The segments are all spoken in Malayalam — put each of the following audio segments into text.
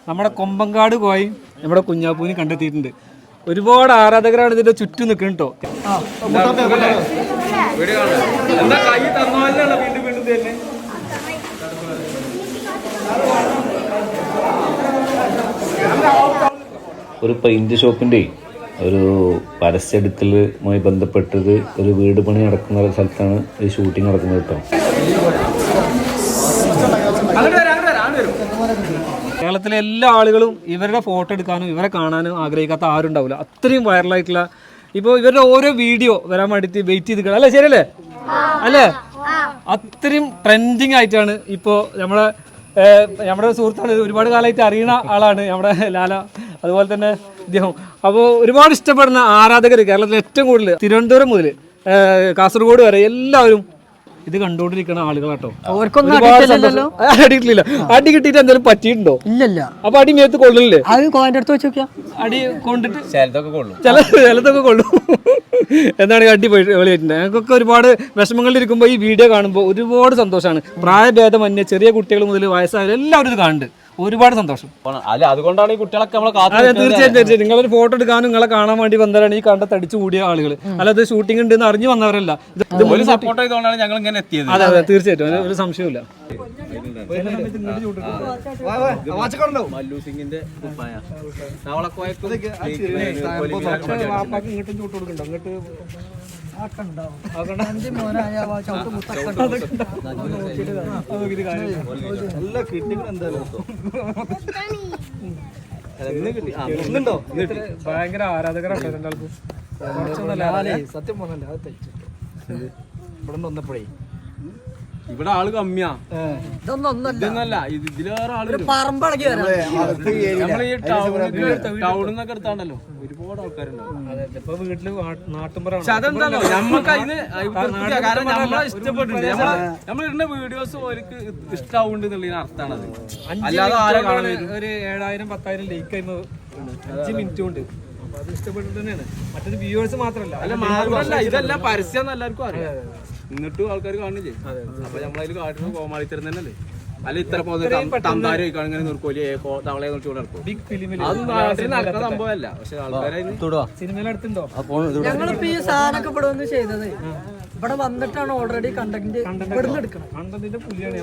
നമ്മുടെ കൊമ്പങ്കാട് കോയി നമ്മുടെ കുഞ്ഞാപ്പൂവിനെ കണ്ടെത്തിയിട്ടുണ്ട്. ഒരുപാട് ആരാധകരാണ് ഇതിന്റെ ചുറ്റും നിൽക്കുന്നത് കേട്ടോ. ഒരു പെയിന്റ് ഷോപ്പിന്റെ ഒരു പരസ്യമെടുക്കലുമായി ബന്ധപ്പെട്ടത് ഒരു വീട് പണി നടക്കുന്ന സ്ഥലത്താണ് ഈ ഷൂട്ടിംഗ് നടക്കുന്നത് കേട്ടോ. കേരളത്തിലെ എല്ലാ ആളുകളും ഇവരുടെ ഫോട്ടോ എടുക്കാനും ഇവരെ കാണാനും ആഗ്രഹിക്കാത്ത ആരും ഉണ്ടാവില്ല. അത്രയും വൈറലായിട്ടുള്ള ഇപ്പോൾ ഇവരുടെ ഓരോ വീഡിയോ വരാൻ വേണ്ടിയിട്ട് വെയിറ്റ് ചെയ്ത് അല്ലേ, ശരിയല്ലേ അല്ലേ? അത്രയും ട്രെൻഡിങ് ആയിട്ടാണ് ഇപ്പോൾ നമ്മുടെ സുഹൃത്താണ്, ഒരുപാട് കാലമായിട്ട് അറിയുന്ന ആളാണ് നമ്മുടെ ലാല, അതുപോലെ തന്നെ ഇദ്ദേഹം. അപ്പോൾ ഒരുപാട് ഇഷ്ടപ്പെടുന്ന ആരാധകർ കേരളത്തിൽ ഏറ്റവും കൂടുതൽ തിരുവനന്തപുരം മുതൽ കാസർഗോഡ് വരെ എല്ലാവരും ഇത് കണ്ടുകൊണ്ടിരിക്കുന്ന ആളുകളാട്ടോ. അടിയിട്ടില്ല. അടി കിട്ടിയിട്ട് എന്തെങ്കിലും പറ്റിയിട്ടുണ്ടോ? ഇല്ലല്ല. അപ്പൊ അടി മേത്ത് കൊള്ളില്ലേ? അടി കൊണ്ടിട്ട് ചിലതൊക്കെ കൊള്ളും എന്താണ് അടി വെളിയായിട്ടുണ്ട്. ഞങ്ങൾക്കൊക്കെ ഒരുപാട് വിഷമങ്ങളിലിരിക്കുമ്പോൾ ഈ വീഡിയോ കാണുമ്പോൾ ഒരുപാട് സന്തോഷമാണ്. പ്രായഭേദമന്യേ ചെറിയ കുട്ടികൾ മുതൽ വയസ്സായവർ എല്ലാവരും ഇത് കാണുന്നുണ്ട്. ഒരുപാട് സന്തോഷം. അല്ല, അതുകൊണ്ടാണ് ഈ കുട്ടികളൊക്കെ തീർച്ചയായും നിങ്ങളൊരു ഫോട്ടോ എടുക്കാനും നിങ്ങളെ കാണാൻ വേണ്ടി വന്നവരാണ് ഈ കണ്ട തടിച്ചു കൂടിയ ആളുകൾ. അല്ലാതെ ഷൂട്ടിംഗ് ഉണ്ട് എന്ന് അറിഞ്ഞു വന്നവരല്ല. സപ്പോർട്ട് ചെയ്തുകൊണ്ടാണ് ഞങ്ങൾ ഇങ്ങനെ എത്തിയത്. അതെ അതെ, തീർച്ചയായിട്ടും ഒരു സംശയമില്ല. മല്ലു സിംഗിന്റെ ഇങ്ങോട്ടും ചൂട്ട് കൊടുക്കണ്ടോ? ഇങ്ങോട്ട് ഭയങ്കര ആരാധകരാണ് രണ്ടാൾക്കും. സത്യം പറഞ്ഞല്ലേ, അത് തെറ്റിട്ട് ഇവിടെ വന്നപ്പോഴേ ഇവിടെ ആള് കമ്മിയാ. ഇതൊന്നല്ല, ഇതിലേറെ ആള് നമ്മളീ ടൗണിന്നൊക്കെ എടുത്താണ്ടല്ലോ ഒരുപാട് ആൾക്കാരുണ്ടാവും. ഇപ്പൊ വീട്ടില് നാട്ടുമ്പുറം. പക്ഷെ അതെന്താണോ നമുക്ക് അതിന് കാരണം നമ്മളെ ഇഷ്ടപ്പെട്ടിട്ടുണ്ട്. നമ്മളിടുന്ന വീഡിയോസ് അവർക്ക് ഇഷ്ടാവുന്നുണ്ട് എന്നുള്ളതിന് അർത്ഥമാണത്. അല്ലാതെ ആരെ കാണാൻ ഒരു 7000-10,000 ലൈക്ക് ആയിരുന്നു 5 മിനിറ്റ് കൊണ്ട്. അപ്പൊ അത് ഇഷ്ടപ്പെട്ടിട്ട് തന്നെയാണ്. മറ്റൊരു വ്യൂവേഴ്സ് മാത്രമല്ല. അല്ല മാത്രമല്ല, ഇതെല്ലാം പരസ്യം എല്ലാവർക്കും അറിയാം. എന്നിട്ടും ആൾക്കാർ കാണില്ലേ? അപ്പൊ നമ്മളതിൽ കാട്ടുന്ന കോമാളിത്തരം തന്നെയല്ലേ? അല്ല, ഇത്ര തന്താരം ഇങ്ങനെ നിർക്കോലി തവളയെ നോക്കി നടക്കും. ബിഗ് ഫിലിമിൽ അത് നാട്ടിൽ നടക്കുന്ന സംഭവമല്ല. പക്ഷെ ആൾക്കാരെ സിനിമയിലെടുത്തുണ്ടോ? ഞങ്ങളിപ്പോ ഈ സാധനമൊക്കെ ഇവിടെ വന്ന് ചെയ്തത് ഇവിടെ വന്നിട്ടാണ് ഓൾറെഡി കണ്ടന്റിന്റെ പുലിയാണ്.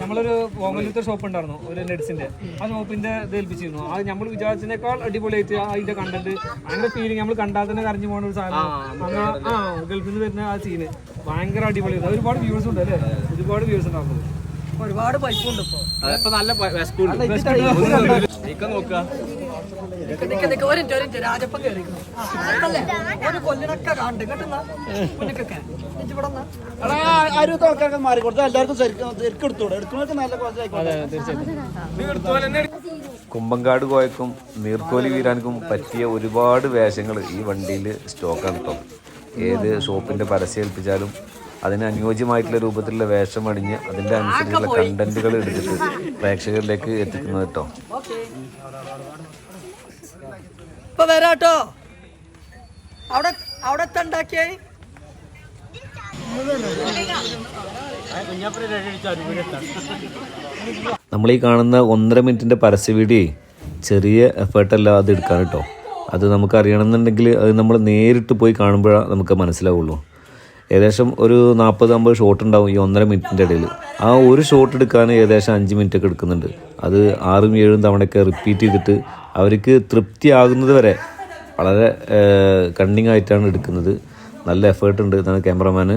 നമ്മളൊരു ഓങ്ങലത്തെ ഷോപ്പ് ഉണ്ടായിരുന്നു, ഒരു നെഡ്സിന്റെ. ആ ഷോപ്പിന്റെ ഇത് ഏൽപ്പിച്ചിരുന്നു. അത് നമ്മൾ വിചാരിച്ചതിനേക്കാൾ അടിപൊളിയായിട്ട് അതിന്റെ കണ്ടന്റ് ഭയങ്കര ഫീലിംഗ്. നമ്മൾ കണ്ടാൽ തന്നെ കരഞ്ഞു പോകുന്ന ഒരു സാധനം. ഗൾഫിൽ നിന്ന് വരുന്ന ആ സീന് ഭയങ്കര അടിപൊളിയാണ്. ഒരുപാട് വ്യൂസ് ഉണ്ട് അല്ലേ? ഒരുപാട് വ്യൂസ് ഉണ്ടാകുന്നത്. ഒരുപാട് പൈപ്പുണ്ട് ഇപ്പൊ നല്ല നോക്കുക. രാജപ്പൻ ഒരു കൊല്ലിനൊക്കെ കണ്ട് കേട്ടുന്ന മാറിക്കൊടുത്താൽ എല്ലാവർക്കും കുമ്പങ്കാട് കോയക്കും നീർക്കോലി വീരാൻക്കും പറ്റിയ ഒരുപാട് വേഷങ്ങൾ ഈ വണ്ടിയിൽ സ്റ്റോക്കാണ് കേട്ടോ. ഏത് ഷോപ്പിൻ്റെ പരസ്യം ഏൽപ്പിച്ചാലും അതിന് അനുയോജ്യമായിട്ടുള്ള രൂപത്തിലുള്ള വേഷം അണിഞ്ഞ് അതിൻ്റെ അനുസരിച്ചുള്ള കണ്ടന്റുകൾ എടുത്തിട്ട് പ്രേക്ഷകരിലേക്ക് എത്തിക്കുന്നത് കേട്ടോ. ഇപ്പൊ വരാട്ടോ. അവിടെ ഉണ്ടാക്കിയേ നമ്മൾ ഈ കാണുന്ന 1.5 മിനിറ്റിൻ്റെ പരസ്യ വീഡിയോ ചെറിയ എഫേർട്ടല്ല അത് എടുക്കാൻ കേട്ടോ. അത് നമുക്കറിയണമെന്നുണ്ടെങ്കിൽ അത് നമ്മൾ നേരിട്ട് പോയി കാണുമ്പോഴാണ് നമുക്ക് മനസ്സിലാവുള്ളൂ. ഏകദേശം ഒരു 40-50 ഷോട്ട് ഉണ്ടാവും ഈ 1.5 മിനിറ്റിൻ്റെ ഇടയിൽ. ആ ഒരു ഷോട്ട് എടുക്കാൻ ഏകദേശം 5 മിനിറ്റ് ഒക്കെ എടുക്കുന്നുണ്ട്. അത് 6-7 തവണയൊക്കെ റിപ്പീറ്റ് ചെയ്തിട്ട് അവർക്ക് തൃപ്തിയാകുന്നത് വരെ വളരെ കണ്ണിങ് ആയിട്ടാണ് എടുക്കുന്നത്. നല്ല എഫേർട്ട് ഉണ്ട് എന്നാണ് ക്യാമറമാന്.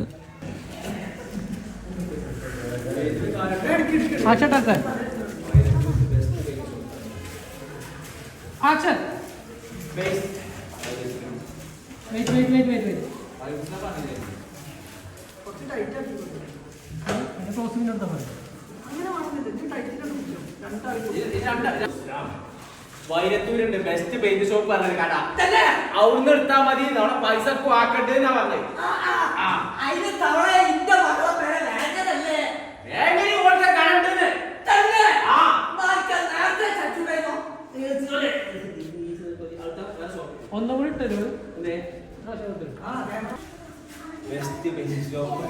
വൈരത്തൂരുണ്ട് ബെസ്റ്റ് പെയിന്റ് ഷോപ്പ് പറഞ്ഞ കട. അവിടുന്ന് എടുത്താ മതി. നമ്മളെ പൈസ ആക്കട്ടെ എന്നാ പറഞ്ഞത്. ഒന്നും കൂടി തരൂ. ബെസ്റ്റ് പെയിന്റ് ഷോപ്പ്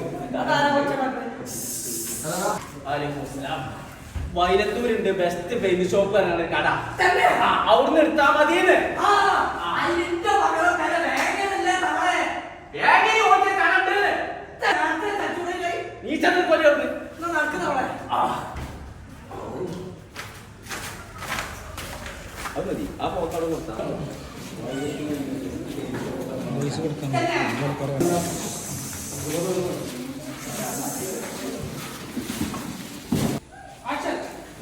വൈലത്തൂരുണ്ട് ബെസ്റ്റ് പെയിന്റ് ഷോപ്പ് പറഞ്ഞാണ് കട അവിടുന്ന് എടുത്താ മതിയെന്ന് നീ ചെന്ന് പോലെ അത് മതി ആ പോക്കാട് കൊടുത്താ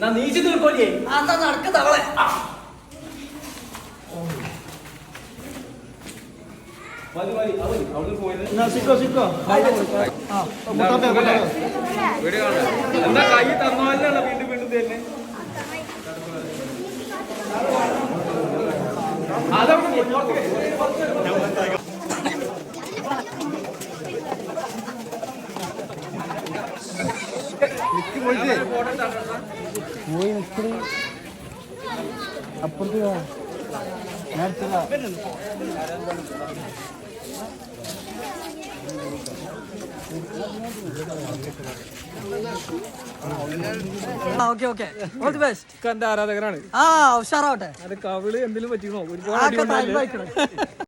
നീച്ച് തീർക്കോലേ അതാ നടക്ക് തവളെ മതി മതി അവര് അവിടെ പോയത് സിക്കോ സിക്കോ എന്താ കൈ തന്നാലാണ് വീണ്ടും വീണ്ടും തന്നെ അതവിടെ പോയി നിൽക്കണി അപ്പുറത്ത് നേരത്തെ okay okay all the best എന്റെ ആരാധകരാണ് ആ ഉഷാറാവട്ടെ അത് കവിള് എന്തെങ്കിലും പറ്റിക്കണോ ആ, ഒക്കെ time ആയിക്കണ്.